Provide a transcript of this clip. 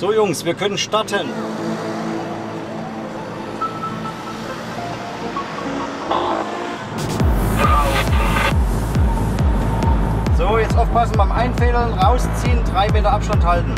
So Jungs, wir können starten. So, jetzt aufpassen beim Einfädeln, rausziehen, 3 Meter Abstand halten.